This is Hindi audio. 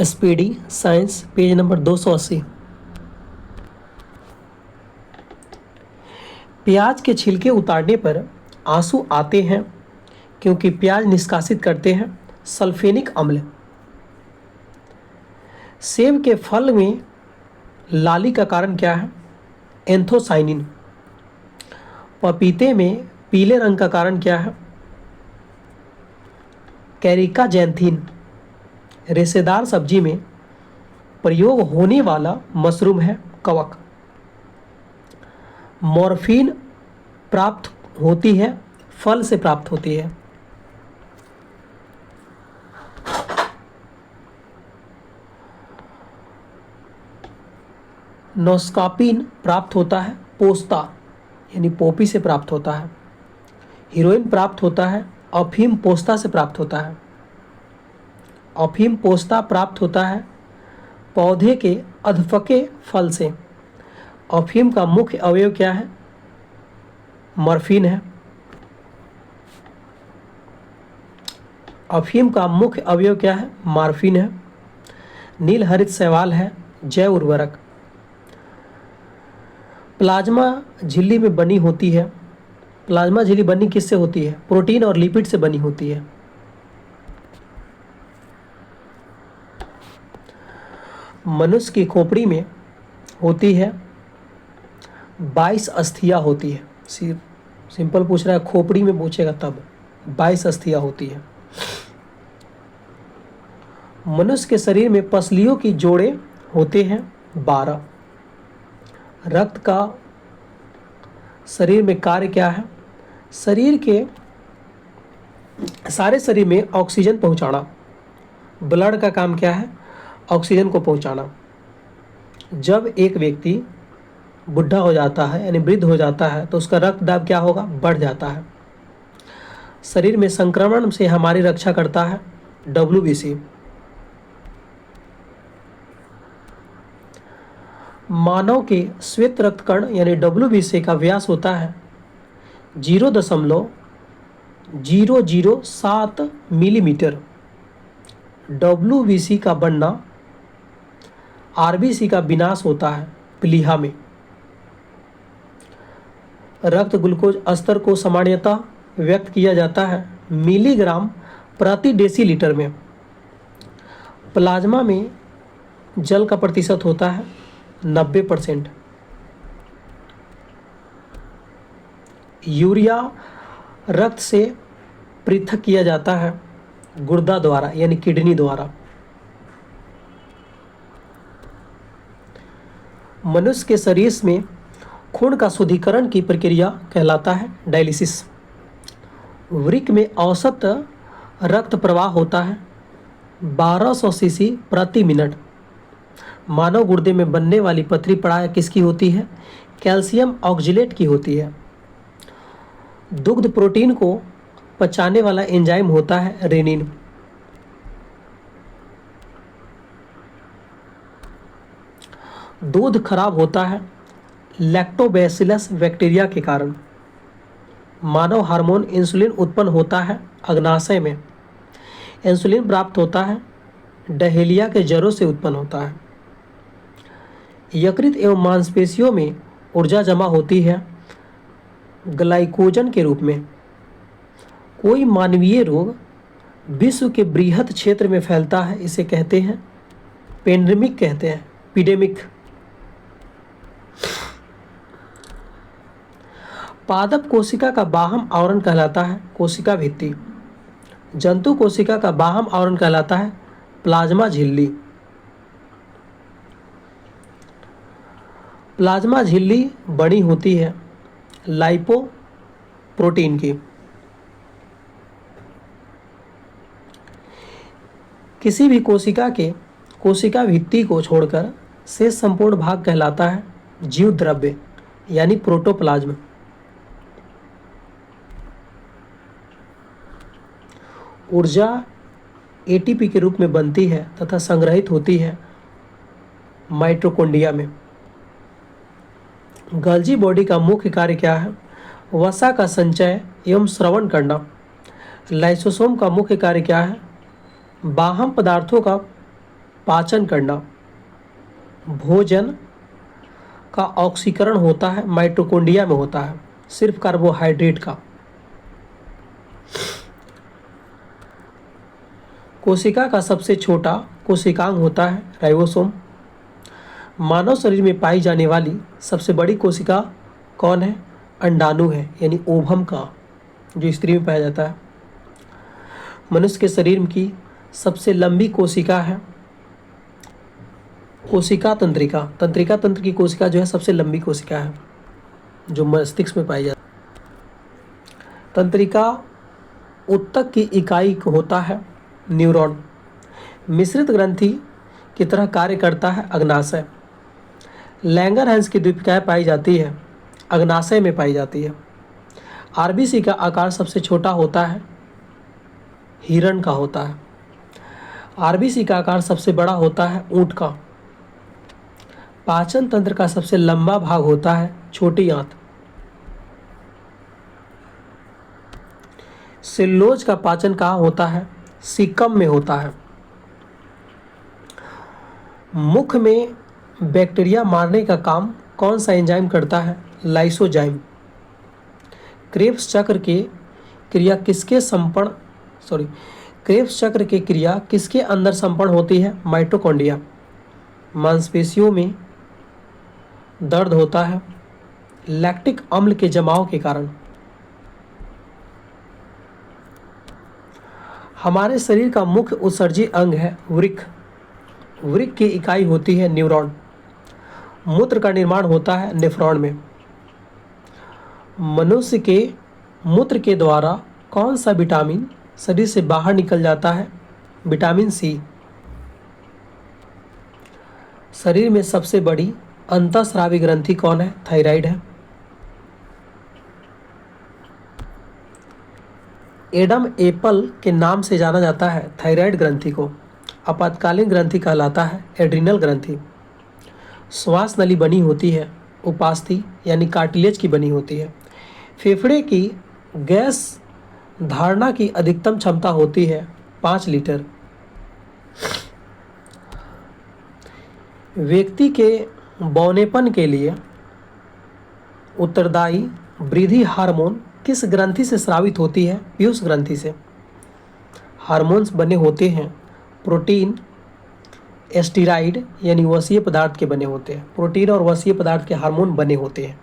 SPD science page number 280। प्याज के छिलके उतारने पर आंसू आते हैं क्योंकि प्याज निष्कासित करते हैं सल्फेनिक अम्ल। सेब के फल में लाली का कारण क्या है? एंथोसाइनिन। पपीते में पीले रंग का कारण क्या है? Carica xanthine. रेशेदार सब्जी में प्रयोग होने वाला मशरूम है कवक। मॉर्फिन प्राप्त होती है फल से प्राप्त होती है। नोस्कापिन प्राप्त होता है पोस्ता यानी पोपी से प्राप्त होता है। हीरोइन प्राप्त होता है अफीम पोस्ता से प्राप्त होता है। अफीम पोस्ता प्राप्त होता है पौधे के अधपके फल से। अफीम का मुख्य अवयव क्या है? मॉर्फिन है। अफीम का मुख्य अवयव क्या है? मॉर्फिन है। नील हरित शैवाल है जैव उर्वरक। प्लाज्मा झिल्ली में बनी होती है। प्लाज्मा झिल्ली बनी किससे होती है? प्रोटीन और लिपिड से बनी होती है। मनुष्य की खोपड़ी में होती है 22 अस्थियां होती है। सिंपल पूछ रहा है, खोपड़ी में पूछेगा तब 22 अस्थियां होती है। मनुष्य के शरीर में पसलियों की जोड़े होते हैं 12। रक्त का शरीर में कार्य क्या है? शरीर के सारे शरीर में ऑक्सीजन पहुंचाना। ब्लड का काम क्या है? ऑक्सीजन को पहुंचाना। जब एक व्यक्ति बुढ़ा हो जाता है यानी वृद्ध हो जाता है तो उसका रक्त दाब क्या होगा? बढ़ जाता है। शरीर में संक्रमण से हमारी रक्षा करता है WBC। मानव के श्वेत रक्तकण यानी WBC का व्यास होता है 0.007 मिलीमीटर। WBC का बनना RBC का विनाश होता है प्लीहा में। रक्त ग्लूकोज स्तर को सामान्यतः व्यक्त किया जाता है मिलीग्राम प्रति डेसीलीटर में। प्लाज्मा में जल का प्रतिशत होता है 90%। यूरिया रक्त से पृथक किया जाता है गुर्दा द्वारा यानी किडनी द्वारा। मनुष्य के शरीर में खून का शुद्धिकरण की प्रक्रिया कहलाता है डायलिसिस। वृक्क में औसत रक्त प्रवाह होता है 1200 सीसी प्रति मिनट। मानव गुर्दे में बनने वाली पथरी प्राय किसकी होती है? कैल्शियम ऑक्जिलेट की होती है। दुग्ध प्रोटीन को पचाने वाला एंजाइम होता है रेनिन। दूध खराब होता है लैक्टोबैसिलस बैक्टीरिया के कारण। मानव हार्मोन इंसुलिन उत्पन्न होता है अग्नाशय में। इंसुलिन प्राप्त होता है डहेलिया के जड़ों से उत्पन्न होता है। यकृत एवं मांसपेशियों में ऊर्जा जमा होती है ग्लाइकोजन के रूप में। कोई मानवीय रोग विश्व के बृहत क्षेत्र में फैलता है, इसे कहते हैं पेंडेमिक कहते हैं पीडेमिक। पादप कोशिका का बाह्य आवरण कहलाता है कोशिका भित्ति। जंतु कोशिका का बाह्य आवरण कहलाता है प्लाज्मा झिल्ली। प्लाज्मा झिल्ली बड़ी होती है लाइपोप्रोटीन की। किसी भी कोशिका के कोशिका भित्ति को छोड़कर शेष संपूर्ण भाग कहलाता है जीव द्रव्य यानी प्रोटोप्लाज्म। ऊर्जा ATP के रूप में बनती है तथा संग्रहित होती है माइटोकॉन्ड्रिया में। गल्जी बॉडी का मुख्य कार्य क्या है? वसा का संचय एवं श्रवण करना। लाइसोसोम का मुख्य कार्य क्या है? बाह्य पदार्थों का पाचन करना। भोजन का ऑक्सीकरण होता है माइटोकॉन्ड्रिया में होता है, सिर्फ कार्बोहाइड्रेट का। कोशिका का सबसे छोटा कोशिकांग होता है राइबोसोम। मानव शरीर में पाई जाने वाली सबसे बड़ी कोशिका कौन है? अंडाणु है, यानी ओवम का, जो स्त्री में पाया जाता है। मनुष्य के शरीर की सबसे लंबी कोशिका है कोशिका तंत्रिका। तंत्रिका तंत्र की कोशिका जो है सबसे लंबी कोशिका है, जो मस्तिष्क में पाई जाती है। तंत्रिका उत्तक की इकाई होता है न्यूरॉन। मिश्रित ग्रंथि की तरह कार्य करता है अग्नाशय। लैंगरहैंस की द्वीपिकाएँ पाई जाती है, अग्नाशय में पाई जाती है। आरबीसी का आकार सबसे छोटा होता है, हिरण का होता है। आरबीसी का आकार सबसे बड़ा होता है ऊंट का। पाचन तंत्र का सबसे लंबा भाग होता है छोटी आंत। सेलुलोज का पाचन कहाँ होता है? सीकम में होता है। मुख में बैक्टीरिया मारने का काम कौन सा एंजाइम करता है? लाइसोजाइम। क्रेब्स चक्र के क्रिया किसके अंदर संपन्न होती है? माइटोकॉन्ड्रिया। मांसपेशियों में दर्द होता है लैक्टिक अम्ल के जमाव के कारण। हमारे शरीर का मुख्य उत्सर्जी अंग है वृक्क। वृक्क की इकाई होती है न्यूरॉन। मूत्र का निर्माण होता है नेफ्रॉन में। मनुष्य के मूत्र के द्वारा कौन सा विटामिन शरीर से बाहर निकल जाता है? Vitamin C. शरीर में सबसे बड़ी अंतःस्रावी ग्रंथि कौन है? थायराइड है। एडम एप्पल के नाम से जाना जाता है थायराइड ग्रंथि को। आपातकालीन ग्रंथि कहलाता है एड्रिनल ग्रंथि। श्वास नली बनी होती है उपास्थि यानी कार्टिलेज की बनी होती है। फेफड़े की गैस धारणा की अधिकतम क्षमता होती है 5 लीटर। व्यक्ति के बौनेपन के लिए उत्तरदायी वृद्धि हार्मोन किस ग्रंथि से स्रावित होती है? पीयूष ग्रंथि से। हार्मोन्स बने होते हैं प्रोटीन, एस्टेरॉइड यानी वसीय पदार्थ के बने होते हैं। प्रोटीन और वसीय पदार्थ के हार्मोन बने होते हैं।